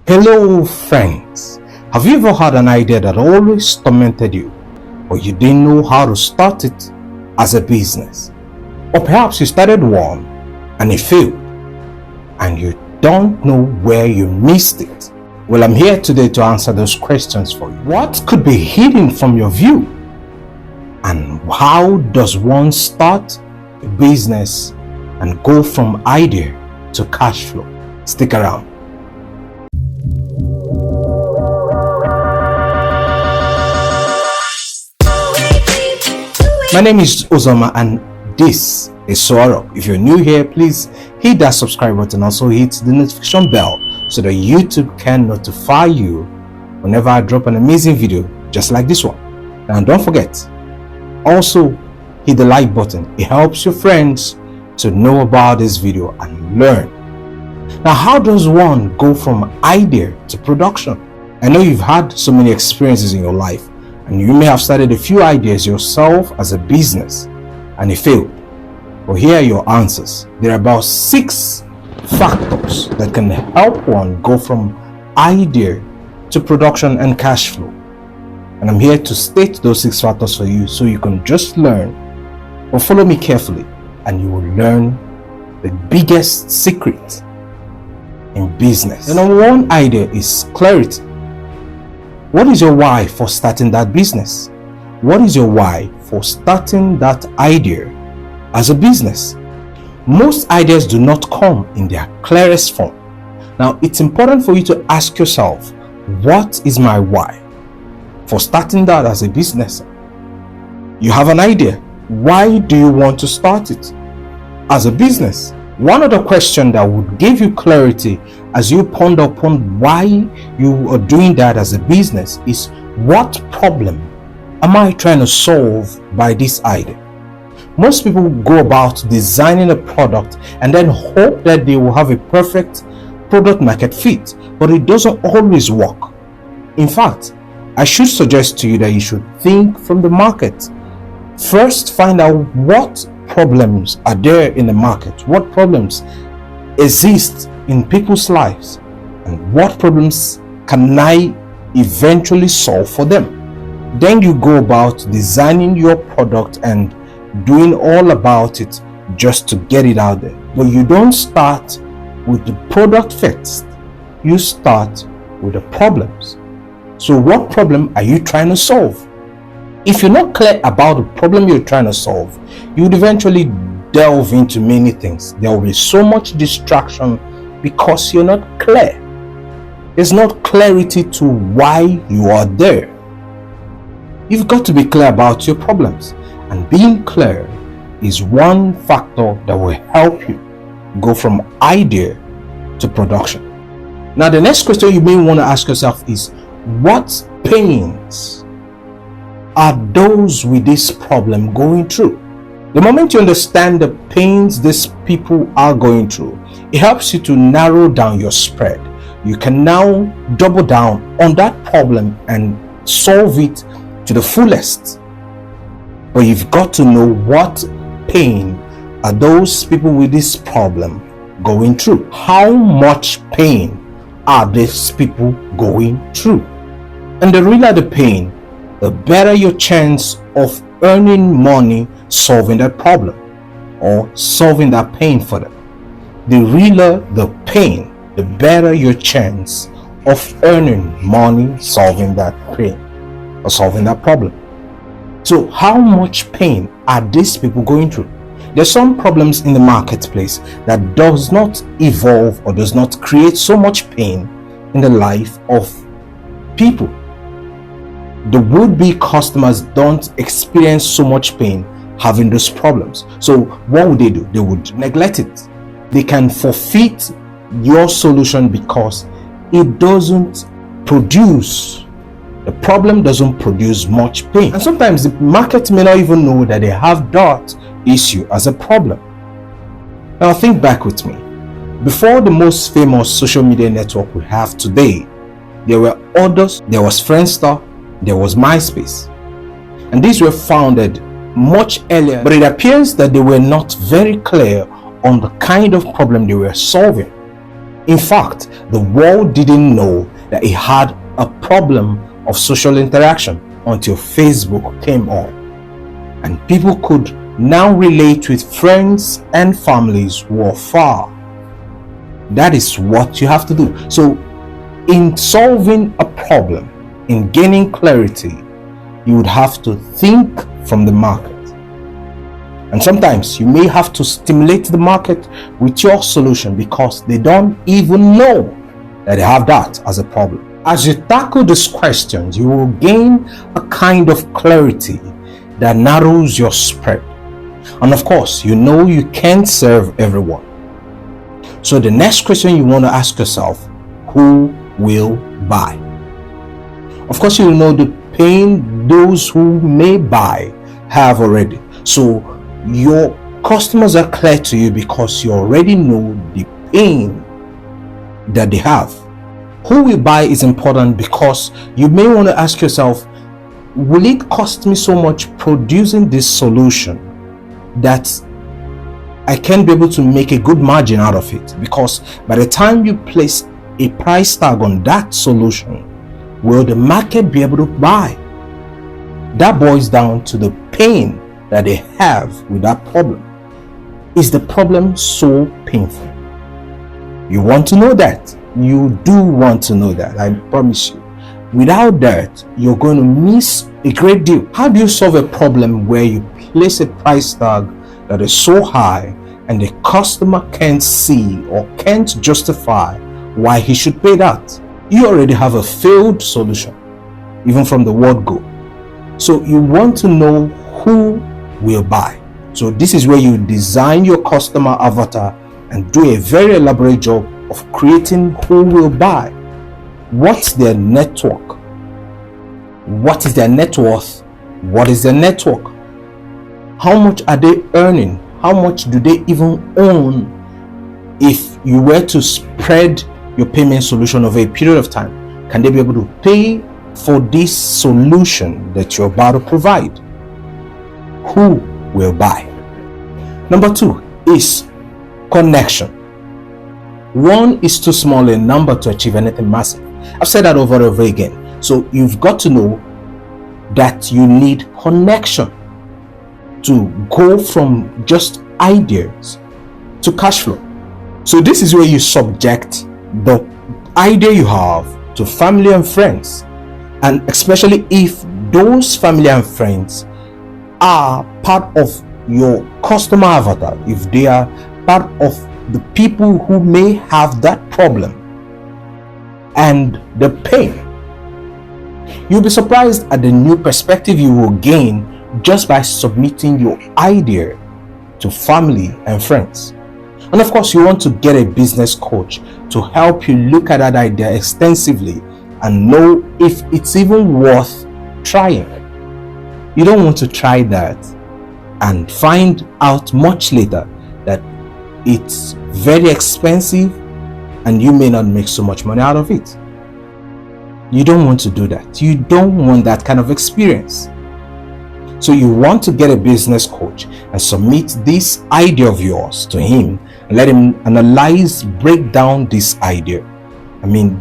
Hello friends, have you ever had an idea that always tormented you, but you didn't know how to start it as a business? Or perhaps you started one and it failed and you don't know where you missed it? Well, I'm here today to answer those questions for you. What could be hidden from your view? And how does one start a business and go from idea to cash flow? Stick around. My name is Uzoma and this is Soaro. If you're new here, please hit that subscribe button. Also hit the notification bell so that YouTube can notify you whenever I drop an amazing video just like this one. And don't forget, also hit the like button. It helps your friends to know about this video and learn. Now, how does one go from idea to production? I know you've had so many experiences in your life, and you may have started a few ideas yourself as a business and it failed. Well, here are your answers. There are about 6 factors that can help one go from idea to production and cash flow. And I'm here to state those 6 factors for you so you can just learn. But follow me carefully and you will learn the biggest secret in business. The number 1 idea is clarity. What is your why for starting that business? What is your why for starting that idea as a business? Most ideas do not come in their clearest form. Now, it's important for you to ask yourself, what is my why for starting that as a business? You have an idea. Why do you want to start it as a business? One other question that would give you clarity as you ponder upon why you are doing that as a business is, what problem am I trying to solve by this idea? Most people go about designing a product and then hope that they will have a perfect product market fit, but it doesn't always work. In fact, I should suggest to you that you should think from the market. First, find out what problems are there in the market, what problems exist in people's lives, and what problems can I eventually solve for them. Then you go about designing your product and doing all about it just to get it out there. But you don't start with the product first, you start with the problems. So what problem are you trying to solve? If you're not clear about the problem you're trying to solve, you would eventually delve into many things. There will be so much distraction because you're not clear. There's not clarity to why you are there. You've got to be clear about your problems, and being clear is one factor that will help you go from idea to production. Now, the next question you may want to ask yourself is, what pains are those with this problem going through? The moment you understand the pains these people are going through, it helps you to narrow down your spread. You can now double down on that problem and solve it to the fullest. But you've got to know what pain are those people with this problem going through. How much pain are these people going through? And the realer the pain, the better your chance of earning money solving that problem or solving that pain for them. The realer the pain, the better your chance of earning money solving that pain or solving that problem. So how much pain are these people going through? There's some problems in the marketplace that does not evolve or does not create so much pain in the life of people. The would-be customers don't experience so much pain having those problems. So what would they do? They would neglect it. They can forfeit your solution because it doesn't produce, the problem doesn't produce much pain. And sometimes the market may not even know that they have that issue as a problem. Now think back with me. Before the most famous social media network we have today, there were others. There was Friendster, there was MySpace, and these were founded much earlier, but it appears that they were not very clear on the kind of problem they were solving. In fact, the world didn't know that it had a problem of social interaction until Facebook came on. And people could now relate with friends and families who are far. That is what you have to do. So, in solving a problem, in gaining clarity, you would have to think from the market. And sometimes you may have to stimulate the market with your solution because they don't even know that they have that as a problem. As you tackle these questions, you will gain a kind of clarity that narrows your spread. And of course, you know you can't serve everyone. So the next question you want to ask yourself, who will buy? Of course, you will know the pain those who may buy have already. So your customers are clear to you because you already know the pain that they have. Who will buy is important because you may want to ask yourself, will it cost me so much producing this solution that I can't be able to make a good margin out of it? Because by the time you place a price tag on that solution, will the market be able to buy? That boils down to the pain that they have with that problem. Is the problem so painful? You want to know that. You do want to know that, I promise you. Without that, you're going to miss a great deal. How do you solve a problem where you place a price tag that is so high and the customer can't see or can't justify why he should pay that? You already have a failed solution, even from the word go. So you want to know who will buy. So this is where you design your customer avatar and do a very elaborate job of creating who will buy. What's their network? What is their net worth? What is their network? How much are they earning? How much do they even own? If you were to spread your payment solution over a period of time, can they be able to pay for this solution that you're about to provide? Who will buy? Number 2 is connection. 1 is too small a number to achieve anything massive. I've said that over and over again. So you've got to know that you need connection to go from just ideas to cash flow. So this is where you subject the idea you have to family and friends, and especially if those family and friends are part of your customer avatar, if they are part of the people who may have that problem and the pain, you'll be surprised at the new perspective you will gain just by submitting your idea to family and friends. And of course, you want to get a business coach to help you look at that idea extensively and know if it's even worth trying. You don't want to try that and find out much later that it's very expensive and you may not make so much money out of it. You don't want to do that. You don't want that kind of experience. So you want to get a business coach and submit this idea of yours to him and let him analyze, break down this idea.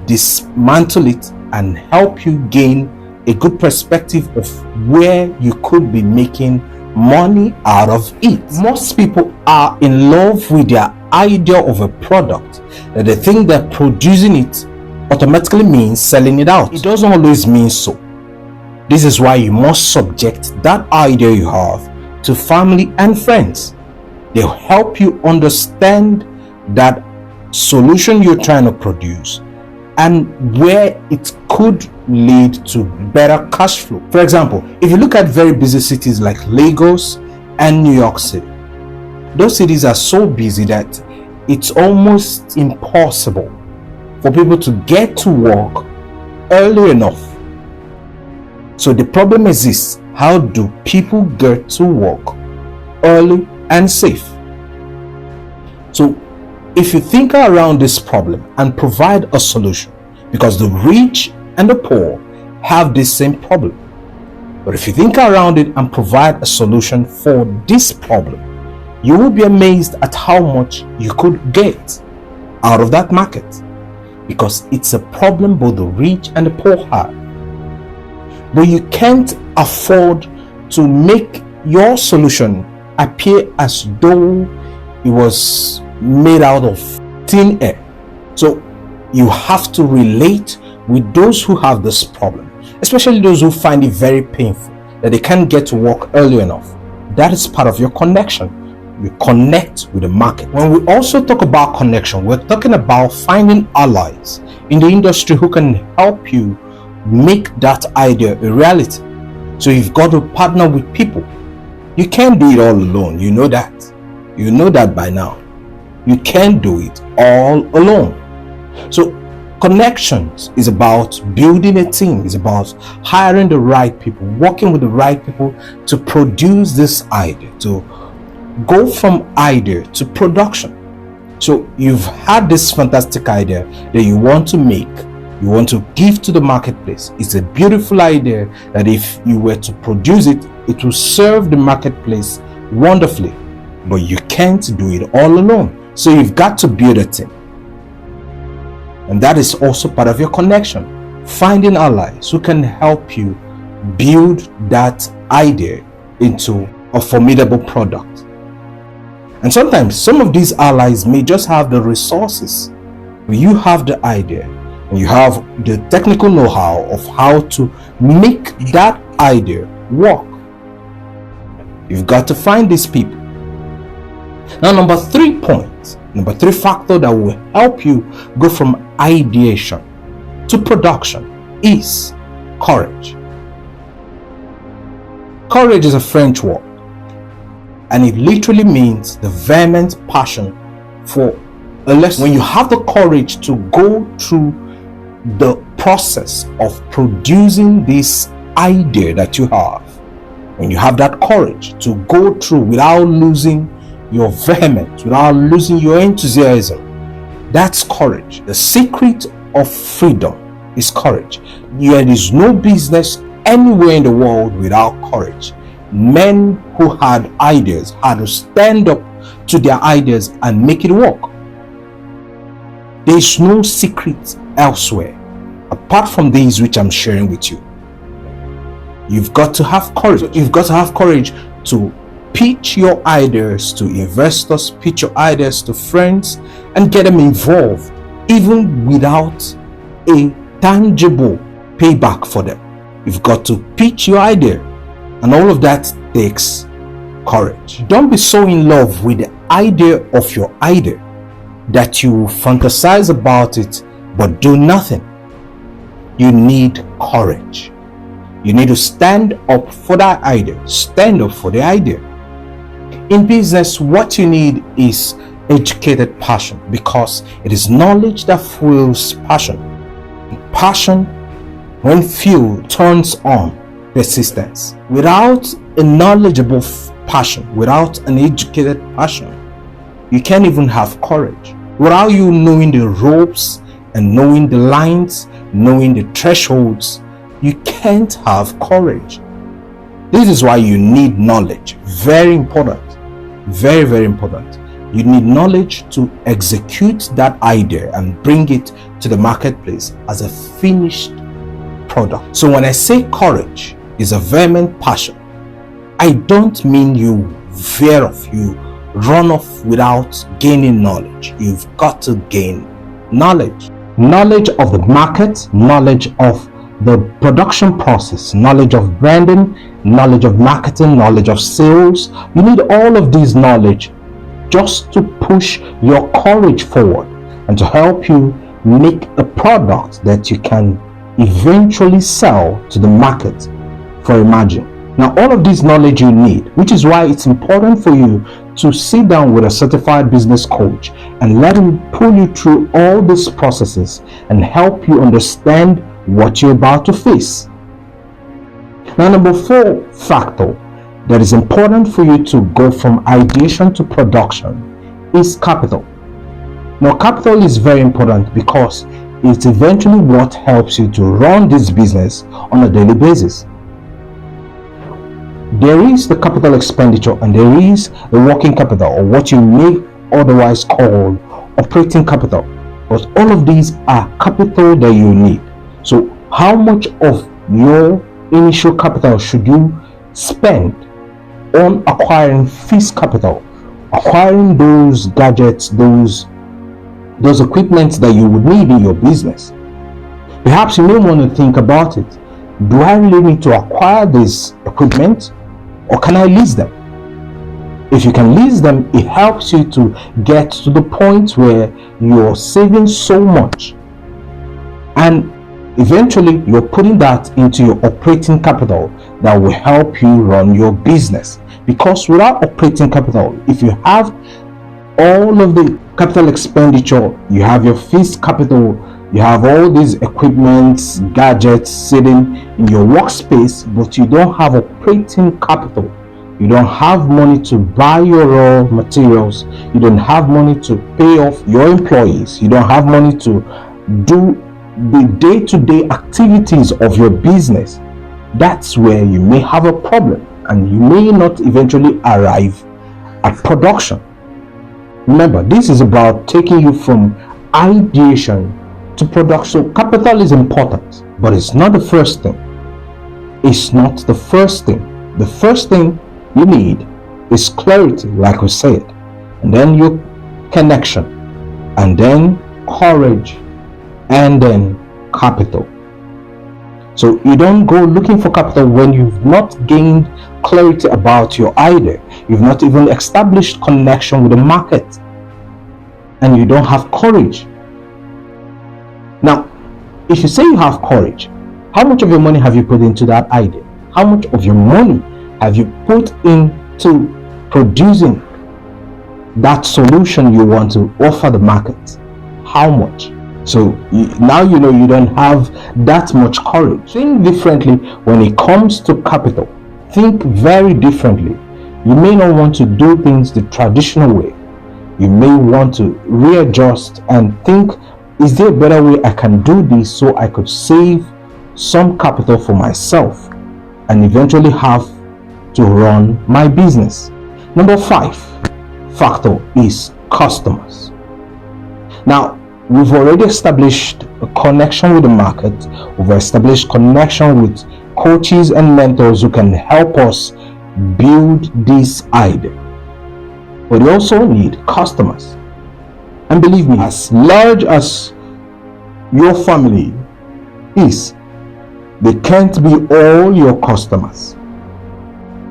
Dismantle it and help you gain a good perspective of where you could be making money out of it. Most people are in love with their idea of a product that they think that producing it automatically means selling it out. It doesn't always mean so. This is why you must subject that idea you have to family and friends. They'll help you understand that solution you're trying to produce and where it could lead to better cash flow. For example, if you look at very busy cities like Lagos and New York City, those cities are so busy that it's almost impossible for people to get to work early enough. So the problem is this: how do people get to work early and safe? So if you think around this problem and provide a solution, because the rich and the poor have the same problem, but if you think around it and provide a solution for this problem, you will be amazed at how much you could get out of that market, because it's a problem both the rich and the poor have. But you can't afford to make your solution appear as though it was made out of thin air. So you have to relate with those who have this problem, especially those who find it very painful that they can't get to work early enough. That is part of your connection. You connect with the market. When we also talk about connection, we're talking about finding allies in the industry who can help you make that idea a reality. So you've got to partner with people. You can't do it all alone. You know that. You know that by now. You can't do it all alone. So connections is about building a team. It's about hiring the right people, working with the right people to produce this idea, to go from idea to production. So you've had this fantastic idea that you want to make, you want to give to the marketplace. It's a beautiful idea that if you were to produce it, it will serve the marketplace wonderfully. But you can't do it all alone. So you've got to build a team. And that is also part of your connection. Finding allies who can help you build that idea into a formidable product. And sometimes some of these allies may just have the resources, but you have the idea and you have the technical know-how of how to make that idea work. You've got to find these people. Now, number 3 factor that will help you go from ideation to production is courage. Courage is a French word, and it literally means the vehement passion for a lesson. When you have the courage to go through the process of producing this idea that you have, when you have that courage to go through without losing your vehemence, without losing your enthusiasm, that's courage. The secret of freedom is courage. There is no business anywhere in the world without courage. Men who had ideas had to stand up to their ideas and make it work. There is no secret elsewhere apart from these which I'm sharing with you. You've got to have courage. You've got to have courage to pitch your ideas to investors, pitch your ideas to friends, and get them involved, even without a tangible payback for them. You've got to pitch your idea, and all of that takes courage. Don't be so in love with the idea of your idea that you fantasize about it but do nothing. You need courage. You need to stand up for that idea. Stand up for the idea. In business, what you need is educated passion, because it is knowledge that fuels passion. Passion, when fueled, turns on persistence. Without a knowledgeable passion, without an educated passion, you can't even have courage. Without you knowing the ropes and knowing the lines, knowing the thresholds, you can't have courage. This is why you need knowledge. Very important. Very, very important. You need knowledge to execute that idea and bring it to the marketplace as a finished product. So when I say courage is a vehement passion, I don't mean you veer off, you run off without gaining knowledge. You've got to gain knowledge. Knowledge of the market, knowledge of the production process, knowledge of branding, knowledge of marketing, knowledge of sales. You need all of these knowledge just to push your courage forward and to help you make a product that you can eventually sell to the market for a margin. Now, all of this knowledge you need, which is why it's important for you to sit down with a certified business coach and let him pull you through all these processes and help you understand what you're about to face. Now, number 4 factor that is important for you to go from ideation to production is capital. Now, capital is very important because it's eventually what helps you to run this business on a daily basis. There is the capital expenditure and there is the working capital, or what you may otherwise call operating capital, but all of these are capital that you need. So how much of your initial capital should you spend on acquiring fixed capital, acquiring those gadgets, those equipments that you would need in your business? Perhaps you may want to think about it. Do I really need to acquire this equipment, or can I lease them? If you can lease them, it helps you to get to the point where you're saving so much, and eventually you're putting that into your operating capital that will help you run your business. Because without operating capital, if you have all of the capital expenditure, you have your fixed capital, you have all these equipments, gadgets sitting in your workspace, but you don't have operating capital, you don't have money to buy your raw materials, you don't have money to pay off your employees, you don't have money to do the day-to-day activities of your business, that's where you may have a problem and you may not eventually arrive at production. Remember, this is about taking you from ideation to production. So capital is important, but it's not the first thing. It's not the first thing. The first thing you need is clarity, like we said, and then your connection, and then courage, and then capital. So you don't go looking for capital when you've not gained clarity about your idea, you've not even established connection with the market, and you don't have courage. Now, if you say you have courage, how much of your money have you put into that idea? How much of your money have you put into producing that solution you want to offer the market? How much? So now you know you don't have that much courage. Think differently when it comes to capital. Think very differently. You may not want to do things the traditional way. You may want to readjust and think, is there a better way I can do this so I could save some capital for myself and eventually have to run my business? Number 5 factor is customers. Now, we've already established a connection with the market. We've established connection with coaches and mentors who can help us build this idea. But we also need customers. And believe me, as large as your family is, they can't be all your customers.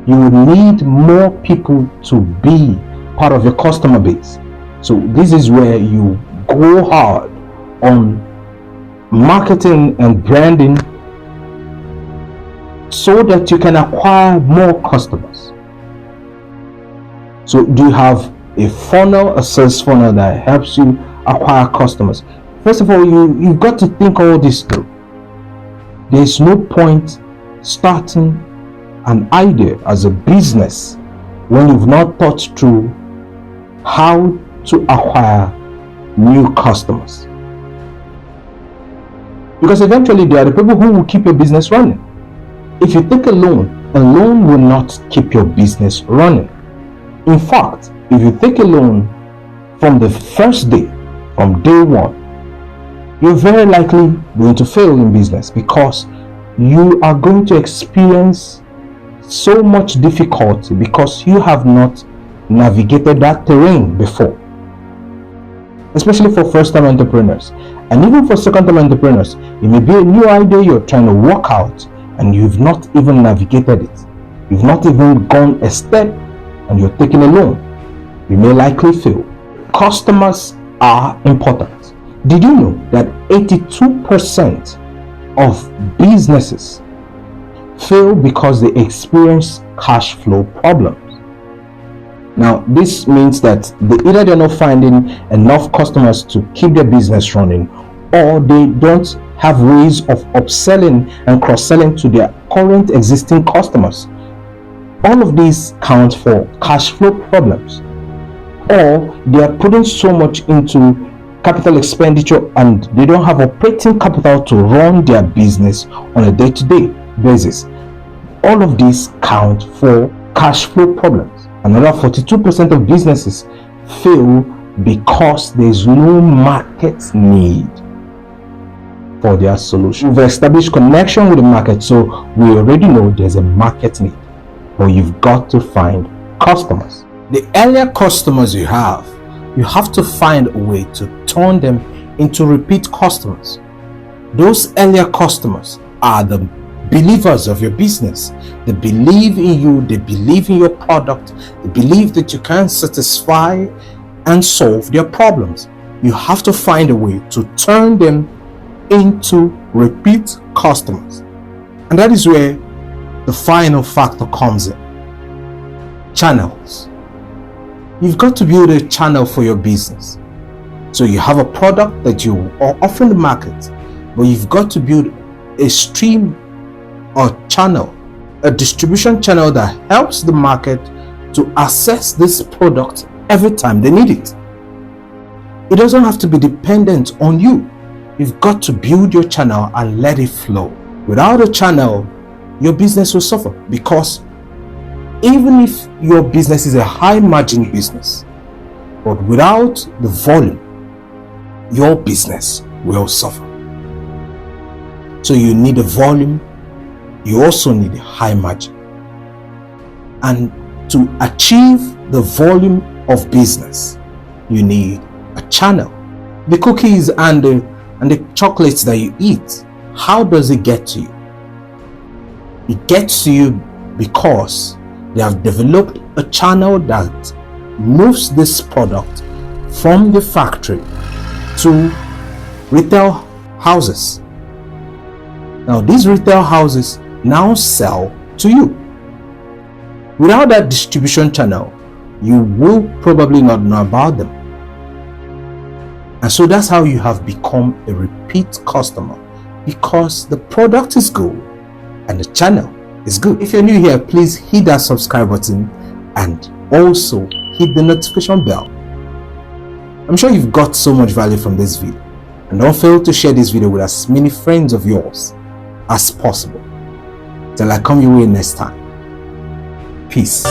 You will need more people to be part of your customer base. So this is where you go hard on marketing and branding so that you can acquire more customers. So do you have a funnel, a sales funnel that helps you acquire customers? First of all, you've got to think all this through. There's no point starting an idea as a business when you've not thought through how to acquire new customers, because eventually they are the people who will keep your business running. If you take a loan will not keep your business running. In fact, if you take a loan from the first day, from day one, you're very likely going to fail in business, because you are going to experience so much difficulty because you have not navigated that terrain before. Especially for first-time entrepreneurs, and even for second-time entrepreneurs, it may be a new idea you're trying to work out and you've not even navigated it. You've not even gone a step and you're taking a loan. You may likely fail. Customers are important. Did you know that 82% of businesses fail because they experience cash flow problems? Now, this means that either they're not finding enough customers to keep their business running, or they don't have ways of upselling and cross-selling to their current existing customers. All of these count for cash flow problems. Or they are putting so much into capital expenditure and they don't have operating capital to run their business on a day-to-day basis. All of these count for cash flow problems. Another 42% of businesses fail because there's no market need for their solution. We've established connection with the market, so we already know there's a market need, but you've got to find customers. The earlier customers you have to find a way to turn them into repeat customers. Those earlier customers are the believers of your business. They believe in you, they believe in your product, they believe that you can satisfy and solve their problems. You have to find a way to turn them into repeat customers. And that is where the final factor comes in. Channels. You've got to build a channel for your business. So you have a product that you are offering the market, but you've got to build a stream or channel, a distribution channel that helps the market to access this product every time they need it. It doesn't have to be dependent on you. You've got to build your channel and let it flow. Without a channel, your business will suffer, because even if your business is a high margin business, but without the volume, your business will suffer. So you need a volume, you also need a high margin. And to achieve the volume of business, you need a channel. The cookies and the chocolates that you eat, how does it get to you? It gets to you because they have developed a channel that moves this product from the factory to retail houses. Now these retail houses now sell to you. Without that distribution channel, you will probably not know about them. And so that's how you have become a repeat customer, because the product is good and the channel is good. If you're new here, please hit that subscribe button and also hit the notification bell. I'm sure you've got so much value from this video, and don't fail to share this video with as many friends of yours as possible. Till I come your way next time. Peace.